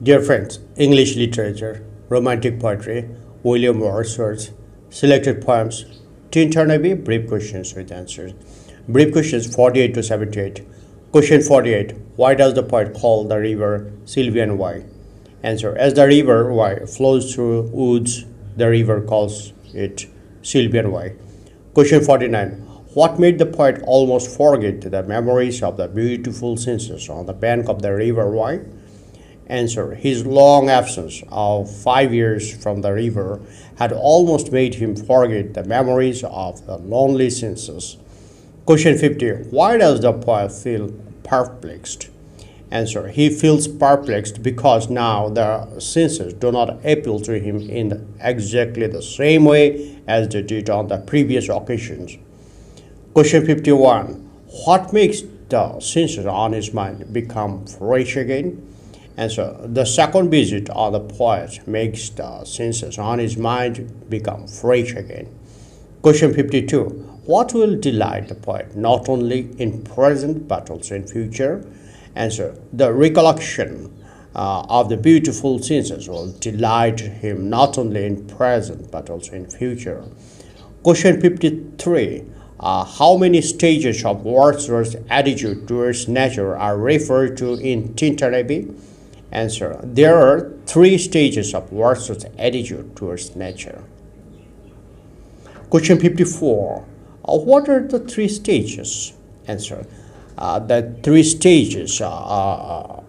Dear friends, English literature, romantic poetry, William Wordsworth, selected poems, Tintern Abbey, brief questions with answers. Brief questions 48 to 78. Question 48. Why does the poet call the river Sylvan Wye? Answer. As the river Wye flows through woods, the river calls it Sylvan Wye. Question 49. What made the poet almost forget the memories of the beautiful scenes on the bank of the river Wye? Answer. His long absence of 5 years from the river had almost made him forget the memories of the lonely senses. Question 50. Why does the poet feel perplexed? Answer. He feels perplexed because now the senses do not appeal to him in exactly the same way as they did on the previous occasions. Question 51. What makes the senses on his mind become fresh again? Answer. The second visit of the poet makes the senses on his mind become fresh again. Question 52. What will delight the poet not only in present but also in future? Answer. The recollection of the beautiful senses will delight him not only in present but also in future. Question 53. How many stages of Wordsworth's attitude towards nature are referred to in Tintern Abbey? Answer. There are three stages of Wordsworth's attitude towards nature. Question 54. What are the three stages? Answer. The three stages are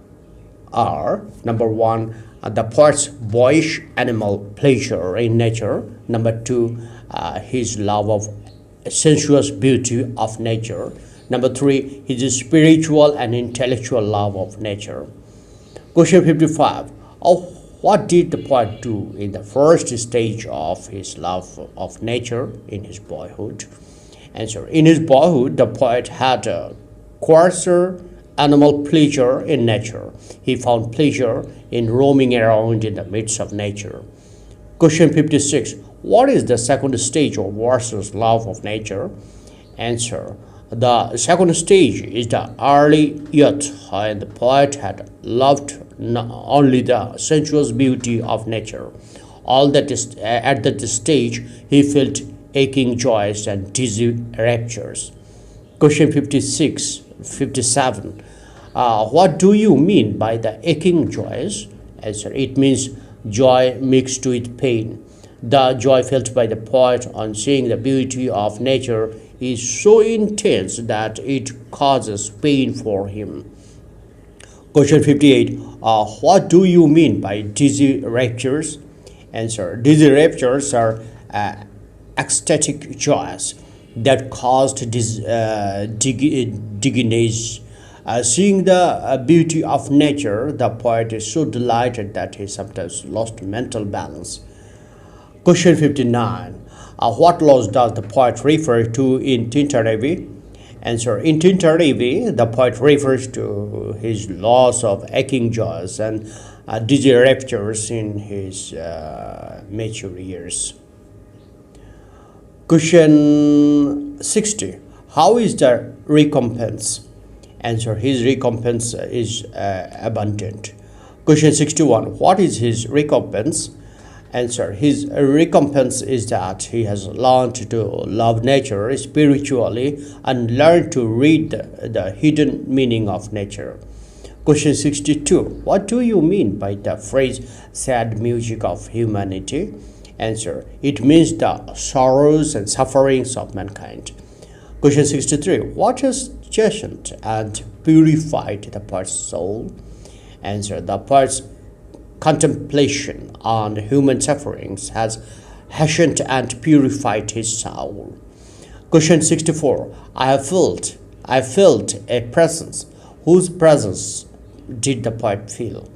number one, the poet's boyish animal pleasure in nature. Number two, his love of sensuous beauty of nature. Number three, his spiritual and intellectual love of nature. Question 55. What did the poet do in the first stage of his love of nature in his boyhood? Answer. In his boyhood, the poet had a coarser animal pleasure in nature. He found pleasure in roaming around in the midst of nature. Question 56. What is the second stage of Wordsworth's love of nature? Answer. The second stage is the early youth, and the poet had loved not only the sensuous beauty of nature. All that is at that stage he felt aching joys and dizzy raptures. Question 57. What do you mean by the aching joys? Answer. It means joy mixed with pain. The joy felt by the poet on seeing the beauty of nature is so intense that it causes pain for him. Question 58. What do you mean by dizzy raptures? Answer. Dizzy raptures are ecstatic joys that caused dizziness. Seeing the beauty of nature, the poet is so delighted that he sometimes lost mental balance. Question 59. What laws does the poet refer to in Tintern Abbey? Answer. In Tintern Abbey, the poet refers to his loss of aching joys and dizzy raptures in his mature years. Question 60. How is the recompense? Answer. His recompense is abundant. Question 61. What is his recompense? Answer. His recompense is that he has learned to love nature spiritually and learned to read the hidden meaning of nature. Question 62. What do you mean by the phrase sad music of humanity? Answer. It means the sorrows and sufferings of mankind. Question 63. What has chastened and purified the poet's soul? Answer. The poet's contemplation on human sufferings has hastened and purified his soul. Question 64. I felt a presence. Whose presence did the poet feel?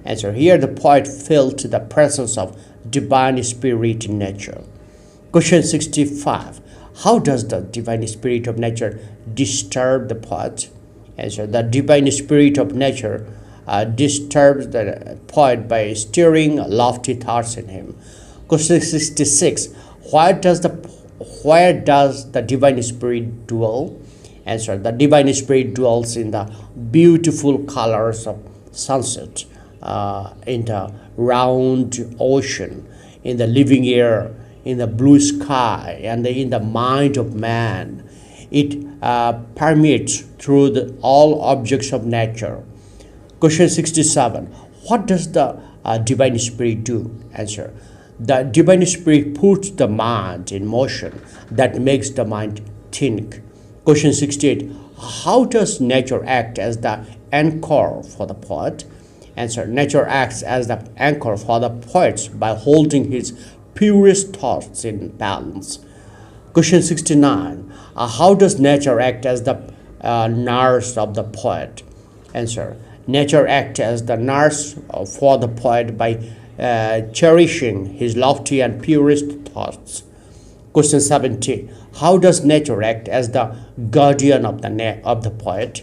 Answer. Here the poet felt the presence of divine spirit in nature. Question 65. How does the divine spirit of nature disturb the poet? Answer. The divine spirit of nature disturbs the poet by stirring lofty thoughts in him. Question 66. Where does the divine spirit dwell? Answer. The divine spirit dwells in the beautiful colors of sunset, in the round ocean, in the living air, in the blue sky, and in the mind of man. It permeates through all objects of nature. Question 67. What does the divine spirit do? Answer. The divine spirit puts the mind in motion that makes the mind think. Question 68. How does nature act as the anchor for the poet? Answer. Nature acts as the anchor for the poet by holding his purest thoughts in balance. Question 69. How does nature act as the nurse of the poet? Answer. Nature acts as the nurse for the poet by cherishing his lofty and purest thoughts. Question 70. How does nature act as the guardian of the poet?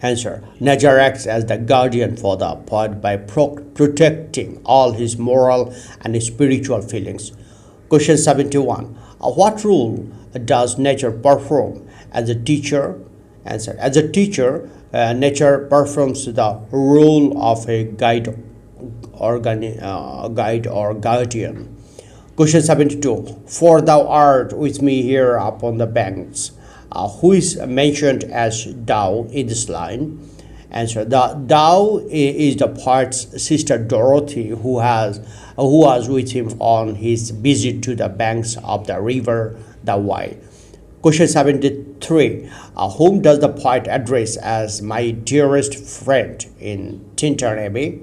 Answer. Nature acts as the guardian for the poet by protecting all his moral and spiritual feelings. Question 71. What role does nature perform as a teacher? Answer. As a teacher, nature performs the role of a guide or guardian. Question 72. For thou art with me here upon the banks. Who is mentioned as thou in this line? Answer. The thou is the poet's sister Dorothy, who was with him on his visit to the banks of the river the Wye. Question 73. Whom does the poet address as my dearest friend in Tintern Abbey?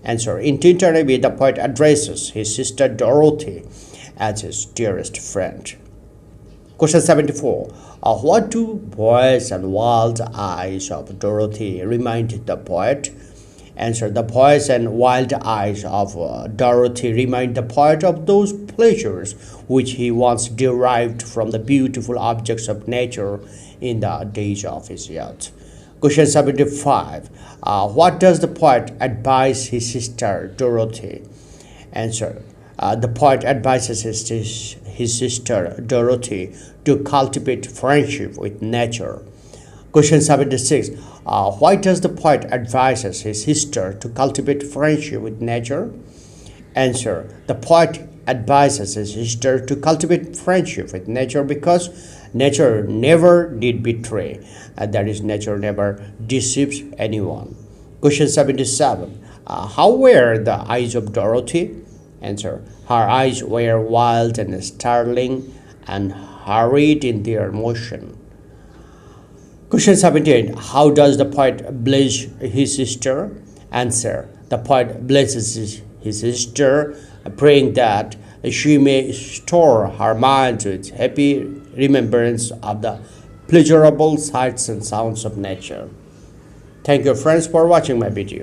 Answer. In Tintern Abbey, the poet addresses his sister Dorothy as his dearest friend. Question 74. What do boys and wild eyes of Dorothy remind the poet? Answer. The boys and wild eyes of Dorothy remind the poet of those pleasures which he once derived from the beautiful objects of nature in the days of his youth. Question 75. What does the poet advise his sister Dorothy? Answer. The poet advises his sister Dorothy to cultivate friendship with nature. Question 76. Why does the poet advises his sister to cultivate friendship with nature? Answer. The poet advises his sister to cultivate friendship with nature because nature never did betray, that is, nature never deceives anyone. Question 77. How were the eyes of Dorothy? Answer. Her eyes were wild and startling and hurried in their motion. Question 78. How does the poet bless his sister? Answer. The poet blesses his sister, praying that she may store her mind with happy remembrance of the pleasurable sights and sounds of nature. Thank you friends for watching my video.